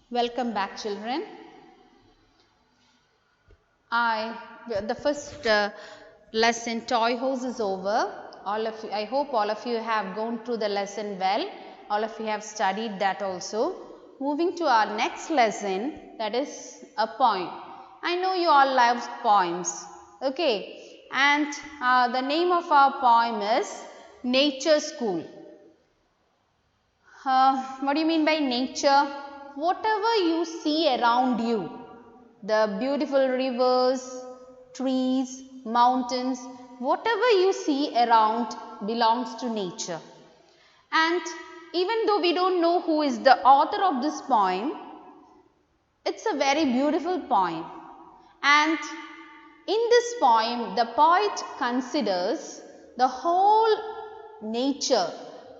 Welcome back, children. The first lesson, toy horse, is over. I hope all of you have gone through the lesson well. All of you have studied that also. Moving to our next lesson, that is a poem. I know you all love poems. Okay, and the name of our poem is Nature School. What do you mean by nature? Whatever you see around you, the beautiful rivers, trees, mountains, whatever you see around belongs to nature. And even though we don't know who is the author of this poem, it's a very beautiful poem. And in this poem, the poet considers the whole nature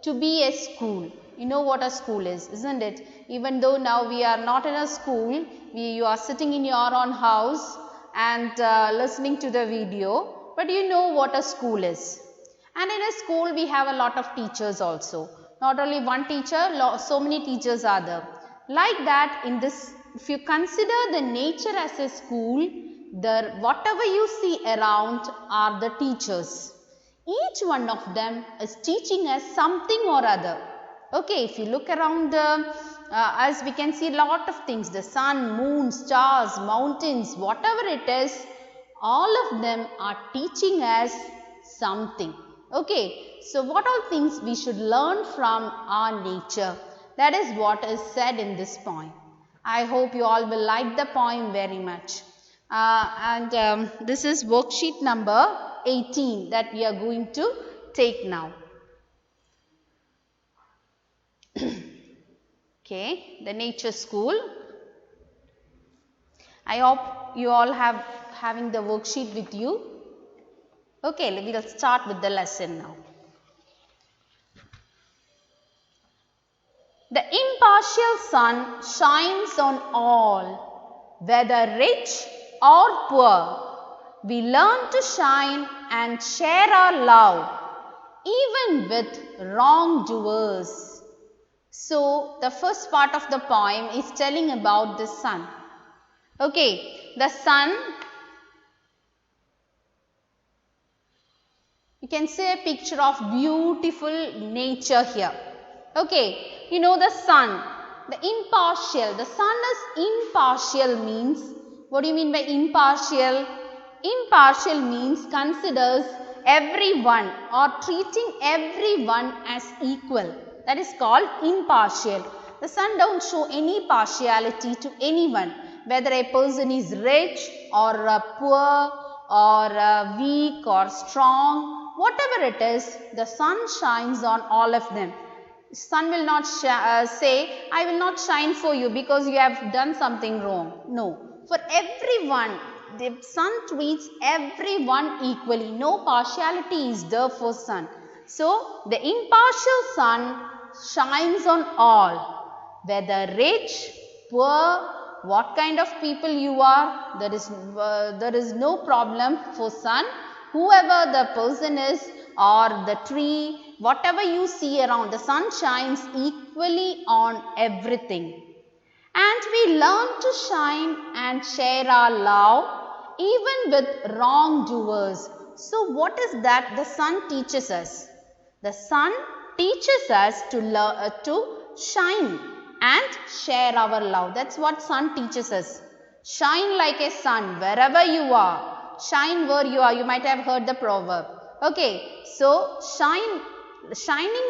to be a school. You know what a school is, isn't it? Even though now we are not in a school, you are sitting in your own house and listening to the video, but you know what a school is. And in a school, we have a lot of teachers also. Not only one teacher, so many teachers are there. Like that, in this, if you consider the nature as a school, whatever you see around are the teachers. Each one of them is teaching us something or other. Okay, if you look around us, we can see a lot of things. The sun, moon, stars, mountains, whatever it is, all of them are teaching us something. Okay, so what all things we should learn from our nature? That is what is said in this poem. I hope you all will like the poem very much. This is worksheet number 18 that we are going to take now. Okay, the nature school. I hope you all having the worksheet with you. Okay, we will start with the lesson now. The impartial sun shines on all, whether rich or poor. We learn to shine and share our love, even with wrongdoers. So, the first part of the poem is telling about the sun. Okay, the sun, you can see a picture of beautiful nature here. Okay, you know the sun, the impartial, the sun is impartial means, what do you mean by impartial? Impartial means considers everyone or treating everyone as equal. That is called impartial. The sun don't show any partiality to anyone, whether a person is rich or poor or weak or strong, whatever it is, the sun shines on all of them. Sun will not say, I will not shine for you because you have done something wrong. No, for everyone, the sun treats everyone equally. No partiality is there for sun. So, the impartial sun shines on all, whether rich, poor, what kind of people you are, there is no problem for sun. Whoever the person is or the tree, whatever you see around, the sun shines equally on everything. And we learn to shine and share our love even with wrongdoers. So, what is that the sun teaches us? The sun teaches us to shine and share our love. That's what sun teaches us. Shine like a sun wherever you are. Shine where you are. You might have heard the proverb. Okay, so shining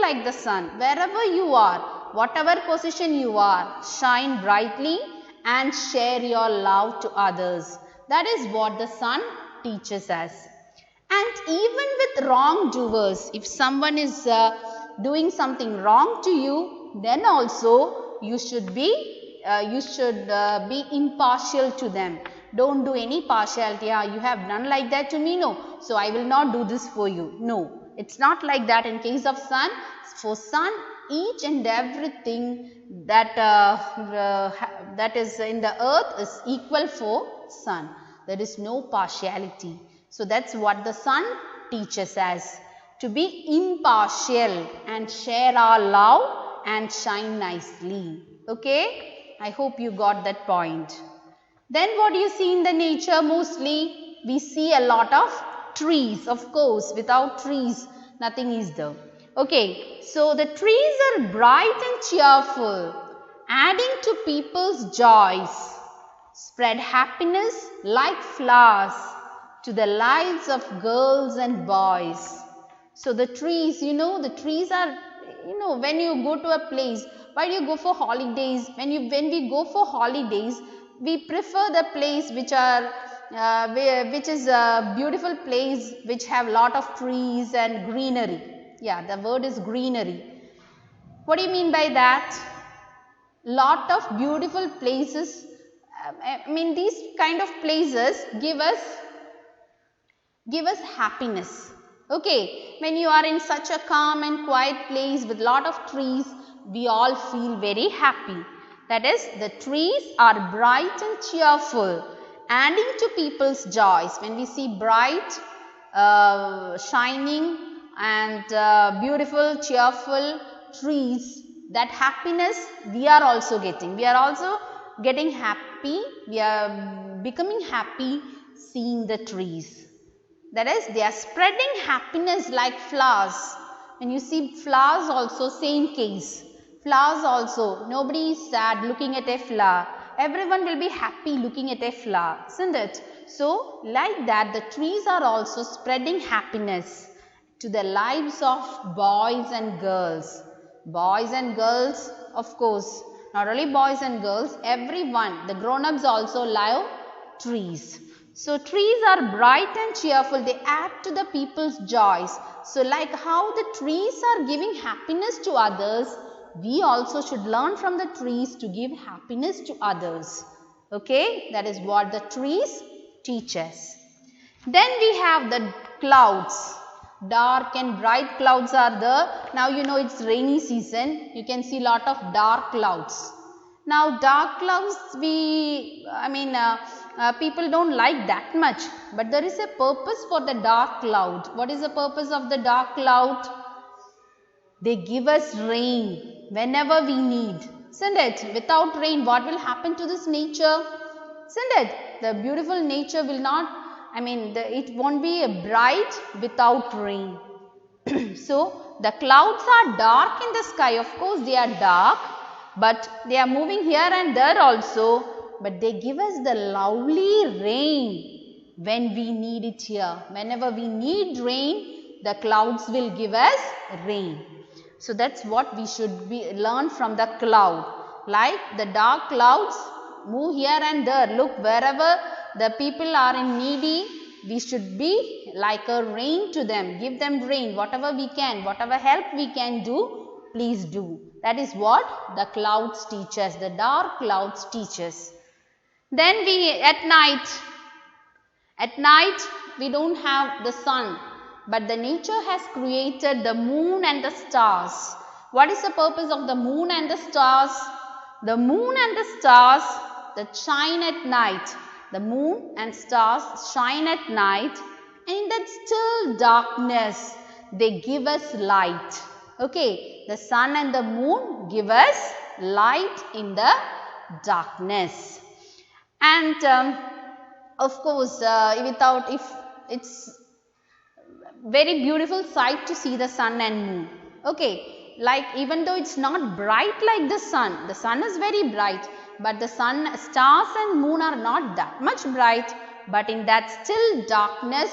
like the sun wherever you are, whatever position you are, shine brightly and share your love to others. That is what the sun teaches us. And even with wrongdoers, if someone is doing something wrong to you, then also you should be impartial to them. Don't do any partiality. You have done like that to me, no. So I will not do this for you. No, it's not like that in case of sun. For sun, each and everything that is in the earth is equal for sun. There is no partiality. So that's what the sun teaches us, to be impartial and share our love and shine nicely. Okay. I hope you got that point. Then what do you see in the nature? Mostly we see a lot of trees. Of course, without trees, nothing is there. Okay, so the trees are bright and cheerful, adding to people's joys, spread happiness like flowers to the lives of girls and boys. So the trees, the trees are, when you go to a place, why do you go for holidays? When we go for holidays, we prefer the place which is a beautiful place, which have lot of trees and greenery. Yeah, the word is greenery. What do you mean by that? Lot of beautiful places. These kind of places give us happiness. Okay, when you are in such a calm and quiet place with lot of trees, we all feel very happy. That is, the trees are bright and cheerful, adding to people's joys. When we see bright, shining and beautiful, cheerful trees, that happiness we are also getting. We are also getting happy. We are becoming happy seeing the trees. That is, they are spreading happiness like flowers. When you see flowers also, same case. Flowers also, nobody is sad looking at a flower. Everyone will be happy looking at a flower, isn't it? So, like that, the trees are also spreading happiness to the lives of boys and girls. Boys and girls, of course, not only boys and girls, everyone, the grown-ups also love trees. So, trees are bright and cheerful, they add to the people's joys. So, like how the trees are giving happiness to others, we also should learn from the trees to give happiness to others. Okay, that is what the trees teach us. Then we have the clouds. Dark and bright clouds are there. Now you know it's rainy season. You can see lot of dark clouds. Now dark clouds people don't like that much. But there is a purpose for the dark cloud. What is the purpose of the dark cloud? They give us rain whenever we need. Isn't it? Without rain, what will happen to this nature? Isn't it? The beautiful nature will not, it won't be bright without rain. So, the clouds are dark in the sky. Of course, they are dark, but they are moving here and there also. But they give us the lovely rain when we need it here. Whenever we need rain, the clouds will give us rain. So, that's what we should learn from the cloud. Like the dark clouds move here and there. Look, wherever the people are in needy, we should be like a rain to them. Give them rain, whatever we can, whatever help we can do, please do. That is what the clouds teach us, the dark clouds teach us. Then at night we don't have the sun. But the nature has created the moon and the stars. What is the purpose of the moon and the stars? The moon and the stars that shine at night. The moon and stars shine at night, and in that still darkness, they give us light. Okay, the sun and the moon give us light in the darkness. And of course, it's very beautiful sight to see the sun and moon. Okay, like even though it's not bright like the sun is very bright, but the sun, stars and moon are not that much bright, but in that still darkness,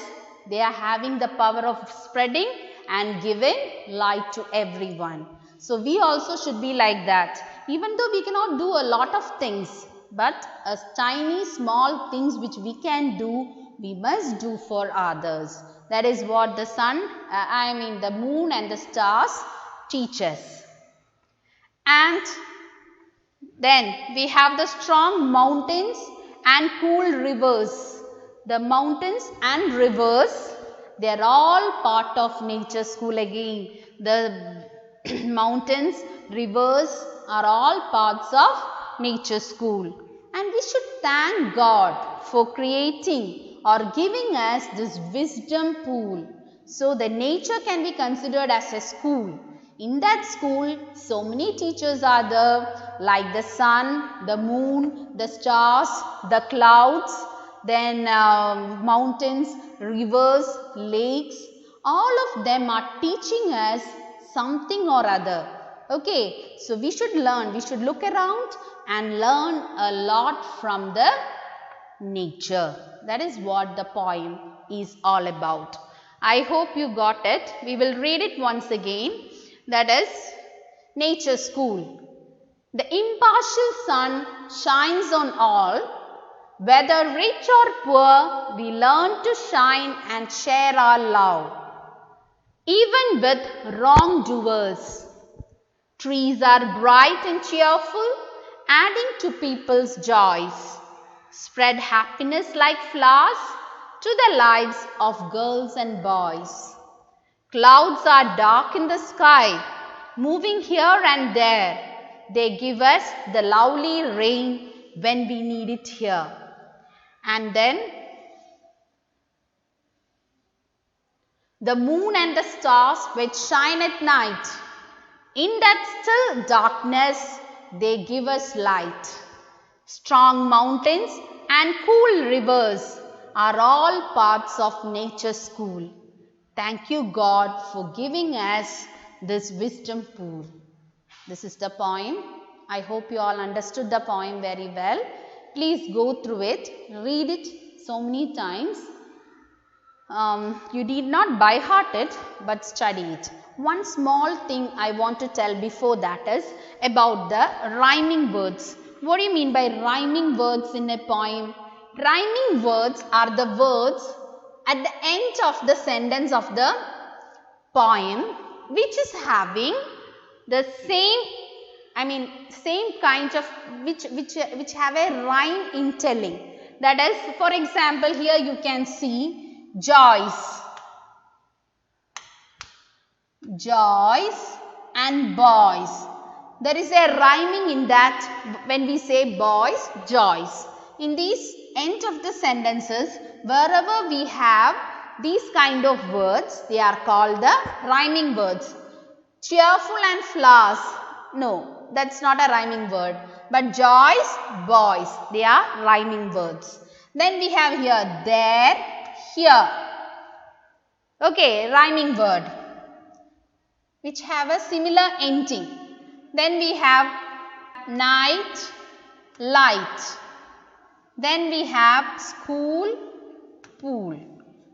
they are having the power of spreading and giving light to everyone. So we also should be like that. Even though we cannot do a lot of things, but a tiny small things which we can do, we must do for others. That is what the the moon and the stars teach us. And then we have the strong mountains and cool rivers. The mountains and rivers, they are all part of nature school again. The mountains, rivers are all parts of nature school. And we should thank God for creating or giving us this wisdom pool. So the nature can be considered as a school. In that school, so many teachers are there, like the sun, the moon, the stars, the clouds, then mountains, rivers, lakes. All of them are teaching us something or other. Okay, so we should learn, we should look around and learn a lot from the nature. That is what the poem is all about. I hope you got it. We will read it once again. That is Nature School. The impartial sun shines on all. Whether rich or poor, we learn to shine and share our love. Even with wrongdoers, trees are bright and cheerful, adding to people's joys. Spread happiness like flowers to the lives of girls and boys. Clouds are dark in the sky, moving here and there. They give us the lovely rain when we need it here. And then the moon and the stars which shine at night. In that still darkness, they give us light. Strong mountains and cool rivers are all parts of Nature School. Thank you, God, for giving us this wisdom pool. This is the poem. I hope you all understood the poem very well. Please go through it, read it so many times. You need not by heart it, but study it. One small thing I want to tell before that is about the rhyming words. What do you mean by rhyming words in a poem? Rhyming words are the words at the end of the sentence of the poem which is having the same kind of which have a rhyme in telling. That is, for example, here you can see joys and boys. There is a rhyming in that when we say boys, joys. In these end of the sentences, wherever we have these kind of words, they are called the rhyming words. Cheerful and flowers, no, that's not a rhyming word. But joys, boys, they are rhyming words. Then we have here, there, here. Okay, rhyming word which have a similar ending. Then we have night, light. Then we have school, pool.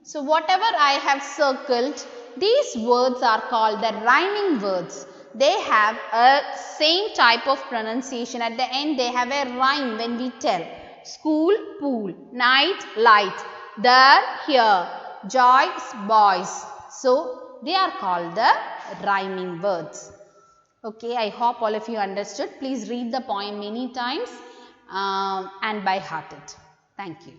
So whatever I have circled, these words are called the rhyming words. They have a same type of pronunciation. At the end they have a rhyme when we tell. School, pool, night, light, there, here, joys, boys. So they are called the rhyming words. Okay, I hope all of you understood. Please read the poem many times and by heart it. Thank you.